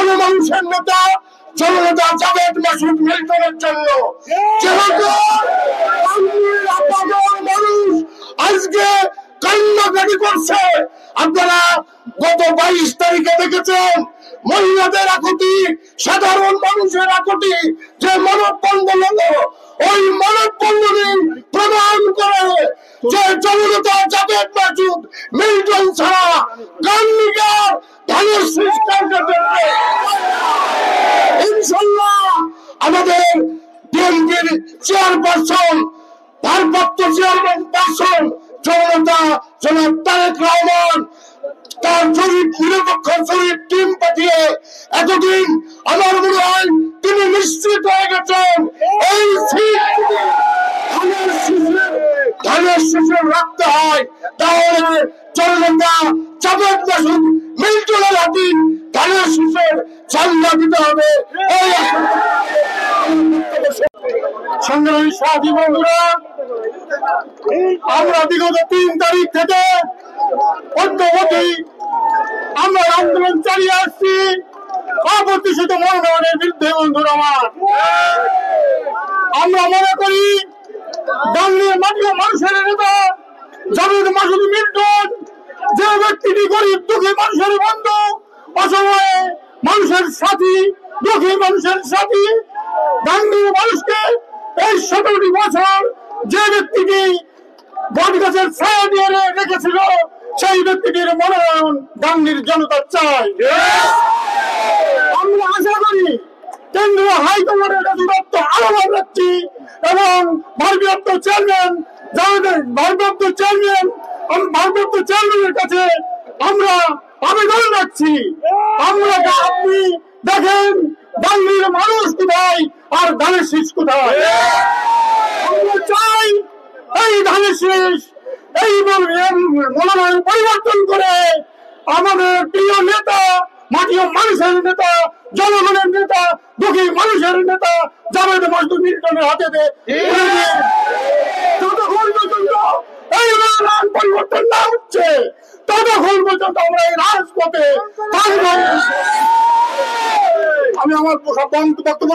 গণমানুষের নেতা জননেতা জাভেদ মাসুদ মিল্টনের জন্য। যেহেতু মানুষ আজকে কান্নাকাটি করছে, আপনারা গত 22 তারিখে দেখেছেন মহিলাদের আকুতি, সাধারণ মানুষের আকুতি, যে মানববন্ধন হলো, ওই মানববন্ধনে প্রমাণ করে যে জননেতা জাভেদ মাসুদ মিল্টন ছাড়া গান্ধীগার ধানের শীষ কার্যকর করবে। ইনশাআল্লাহ আমাদের বিএনপির চেয়ারপারসন, ভারপ্রাপ্ত চেয়ারপারসন জননেতা জনাব তারেক রহমান তার জরিপ নিরপেক্ষ জরিপ টিম পাঠিয়ে এতদিন আমার মনে হয় তিনি নিশ্চিত হয়ে গেছেন এই সিট ধানের শীষে রাখতে হয়, তাহলে জননেতা জাভেদ মাসুদ মিল্টনের হাতে ধানের শীষের ঝান্ডা দিতে হবে। সংগ্রামী সাথী বন্ধুরা, আমরা বিগত 3 তারিখ থেকে অদ্যাবধি আমরা আন্দোলন চালিয়ে আসছি অপ্রত্যাশিত মনোনয়নের বিরুদ্ধে। বন্ধুরা আমার, আমরা মনে করি গান্ধীর মাটির মানুষের নেতা জাভেদ মাসুদ মিল্টন, যে ব্যক্তিটি গরিব দুঃখী মানুষের বন্ধু, অসময়ে মানুষের সাথী, দুঃখী মানুষের সাথী, গান্ধীর মানুষকে এই 17টি বছর যে ব্যক্তিটি বট গাছের ছায়া দিয়ে রেখেছিল, সেই ব্যক্তিটির মনোনয়ন গান্ধীর জনতা চায়। আমরা আশা করি কেন্দ্রীয় হাইকমান্ডের কাছে দূরত্ব আহ্বান রাখছি এবং ভারপ্রাপ্ত চেয়ারম্যানের কাছে আমরা আবেদন রাখছি, আপনি দেখেন গান্ধীর মানুষ কোথায় আর ধানের শীষ কোথায়। আমরা চাই এই ধানের শীষ এই মনোনয়ন পরিবর্তন করে আমাদের প্রিয় নেতা, মাটির মানুষের নেতা, জনগণের নেতা, দুঃখী মানুষের নেতা জাভেদ মাসুদ মিল্টনের হাতে যতক্ষণ পর্যন্ত এই মনোনয়ন পরিবর্তন না হচ্ছে ততক্ষণ পর্যন্ত আমরা এই রাজপথে থাকবো। আমি আমার বক্তব্য